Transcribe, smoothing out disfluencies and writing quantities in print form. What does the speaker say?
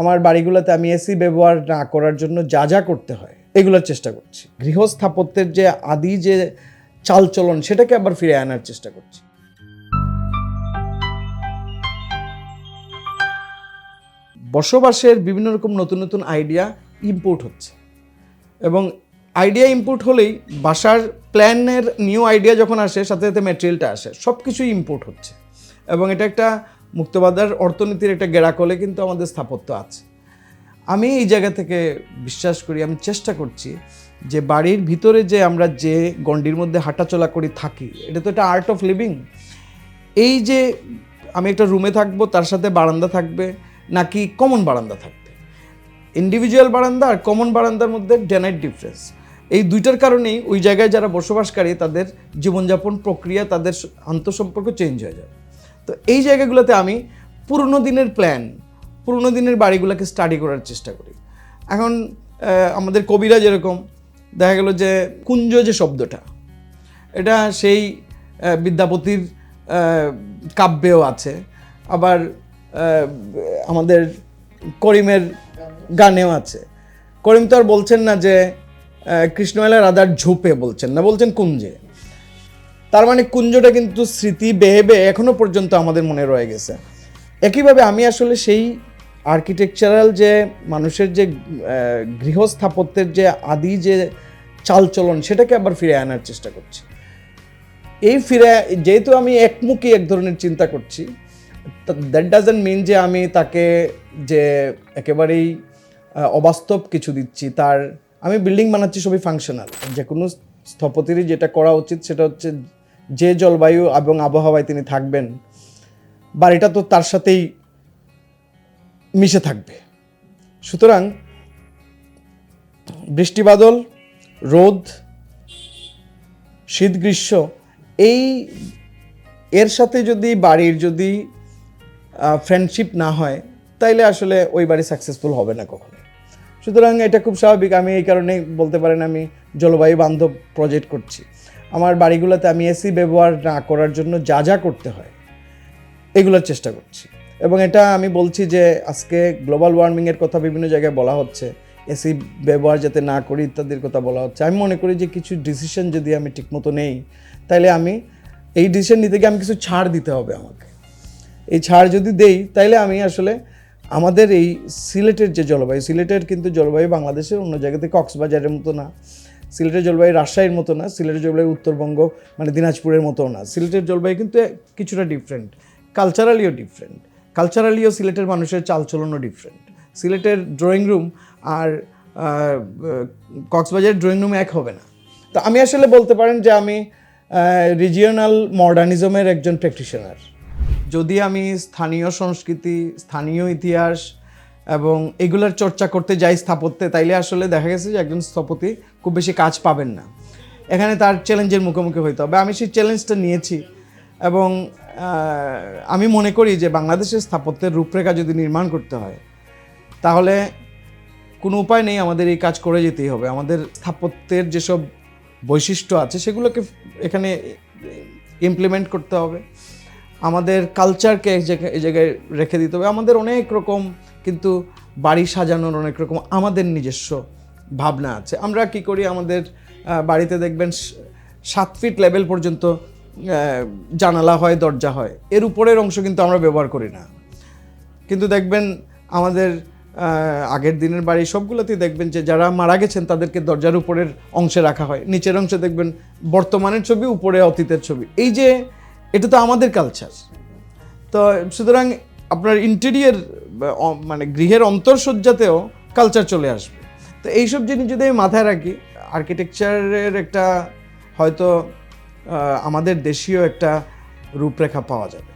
আমার বাড়িগুলোতে আমি এসি ব্যবহার না করার জন্য যা যা করতে হয় এগুলোর চেষ্টা করছি। গৃহস্থাপত্যের যে আদি যে চালচলন সেটাকে আবার ফিরে আনার চেষ্টা করছি। বসবাসের বিভিন্ন রকম নতুন নতুন আইডিয়া ইম্পোর্ট হচ্ছে এবং আইডিয়া ইম্পোর্ট হলেই বাসার প্ল্যানের নিউ আইডিয়া যখন আসে সাথে সাথে ম্যাটেরিয়ালটা আসে, সব কিছুই ইম্পোর্ট হচ্ছে এবং এটা একটা মুক্তবাজার অর্থনীতির একটা গেড়াকলে কিন্তু আমাদের স্থাপত্য আছে। আমি এই জায়গা থেকে বিশ্বাস করি, আমি চেষ্টা করছি যে বাড়ির ভিতরে যে আমরা যে গণ্ডির মধ্যে হাঁটাচলা করি থাকি, এটা তো একটা আর্ট অফ লিভিং। এই যে আমি একটা রুমে থাকবো, তার সাথে বারান্দা থাকবে নাকি কমন বারান্দা থাকবে, ইন্ডিভিজুয়াল বারান্দা আর কমন বারান্দার মধ্যে ডেনাইট ডিফারেন্স। এই দুইটার কারণেই ওই জায়গায় যারা বসবাসকারী তাদের জীবনযাপন প্রক্রিয়া, তাদের আন্তঃসম্পর্ক চেঞ্জ হয়ে যায়। তো এই জায়গাগুলোতে আমি পুরনো দিনের প্ল্যান, পুরনো দিনের বাড়িগুলোকে স্টাডি করার চেষ্টা করি। এখন আমাদের কবিরা যেরকম দেখা গেল যে কুঞ্জ যে শব্দটা, এটা সেই বিদ্যাপতির কাব্যেও আছে, আবার আমাদের করিমের গানেও আছে। করিম তো আর বলছেন না যে কৃষ্ণবেলা রাধার ঝোপে, বলছেন না, বলছেন কুঞ্জে। তার মানে কুঞ্জটা কিন্তু স্মৃতি বেহে বেহে এখনো পর্যন্ত আমাদের মনে রয়ে গেছে। একইভাবে আমি আসলে সেই আর্কিটেকচারাল যে মানুষের যে গৃহস্থাপত্যের যে আদি যে চালচলন সেটাকে আবার ফিরে আনার চেষ্টা করছি। এই যেহেতু আমি একমুখী এক ধরনের চিন্তা করছি, দ্যাট ডাজন্ট মিন যে আমি তাকে যে একেবারেই অবাস্তব কিছু দিচ্ছি। আমি বিল্ডিং বানাচ্ছি সবই ফাংশনাল। যে কোনো স্থপতিরই যেটা করা উচিত সেটা হচ্ছে যে জলবায়ু এবং আবহাওয়ায় তিনি থাকবেন, বাড়িটা তো তার সাথেই মিশে থাকবে। সুতরাং বৃষ্টি বাদল, রোদ, শীত গ্রীষ্ম, এর সাথে যদি বাড়ির যদি ফ্রেন্ডশিপ না হয় তাইলে আসলে ওই বাড়ি সাকসেসফুল হবে না কখনো। সুতরাং এটা খুব স্বাভাবিক। আমি এই কারণেই বলতে পারেন আমি জলবায়ু বান্ধব প্রজেক্ট করছি। আমার বাড়িগুলোতে আমি এসি ব্যবহার না করার জন্য যা যা করতে হয় এগুলোর চেষ্টা করছি। এবং এটা আমি বলছি যে আজকে গ্লোবাল ওয়ার্মিংয়ের কথা বিভিন্ন জায়গায় বলা হচ্ছে, এসি ব্যবহার যাতে না করি ইত্যাদির কথা বলা হচ্ছে। আমি মনে করি যে কিছু ডিসিশন যদি আমি ঠিকমতো নেই, তাইলে আমি এই ডিসিশন নিতে গিয়ে আমি কিছু ছাড় দিতে হবে আমাকে। এই ছাড় যদি দেই তাইলে আমি আসলে আমাদের এই সিলেটের যে জলবায়ু, সিলেটের কিন্তু জলবায়ু বাংলাদেশের অন্য জায়গা থেকে কক্সবাজারের মতো না, সিলেটের জলবায়ু রাজশাহীর মতো না, সিলেটের জলবায়ু উত্তরবঙ্গ মানে দিনাজপুরের মতো না। সিলেটের জলবায়ু কিন্তু কিছুটা ডিফারেন্ট, কালচারালিও ডিফারেন্ট। কালচারালিও সিলেটের মানুষের চালচলনও ডিফারেন্ট। সিলেটের ড্রয়িং রুম আর কক্সবাজারের ড্রয়িং রুম এক হবে না। তো আমি আসলে বলতে পারেন যে আমি রিজিওনাল মডার্নিজমের একজন প্র্যাকটিশনার। যদি আমি স্থানীয় সংস্কৃতি, স্থানীয় ইতিহাস এবং এগুলোর চর্চা করতে যাই স্থাপত্যে, তাইলে আসলে দেখা গেছে যে একজন স্থপতি খুব বেশি কাজ পাবেন না। এখানে তার চ্যালেঞ্জের মুখোমুখি হইতে হবে। আমি সেই চ্যালেঞ্জটা নিয়েছি এবং আমি মনে করি যে বাংলাদেশের স্থাপত্যের রূপরেখা যদি নির্মাণ করতে হয় তাহলে কোনো উপায় নেই, আমাদের এই কাজ করে যেতেই হবে। আমাদের স্থাপত্যের যেসব বৈশিষ্ট্য আছে সেগুলোকে এখানে ইমপ্লিমেন্ট করতে হবে। আমাদের কালচারকে এই জায়গায় রেখে দিতে হবে। আমাদের অনেক রকম কিন্তু বাড়ি সাজানোর অনেক রকম আমাদের নিজস্ব ভাবনা আছে। আমরা কি করি, আমাদের বাড়িতে দেখবেন 7 ফিট লেভেল পর্যন্ত জানালা হয়, দরজা হয়, এর উপরের অংশ কিন্তু আমরা ব্যবহার করি না। কিন্তু দেখবেন আমাদের আগের দিনের বাড়ি সবগুলোতেই দেখবেন যে যারা মারা গেছেন তাদেরকে দরজার উপরের অংশে রাখা হয়, নিচের অংশে দেখবেন বর্তমানের ছবি, উপরে অতীতের ছবি। এই যে এটা তো আমাদের কালচার। তো সুতরাং আপনার ইন্টেরিয়র মানে গৃহের অন্তঃসজ্জাতেও কালচার চলে আসবে। তো এইসব জিনিস যদি আমি মাথায় রাখি, আর্কিটেকচারের একটা হয়তো আমাদের দেশীয় একটা রূপরেখা পাওয়া যাবে।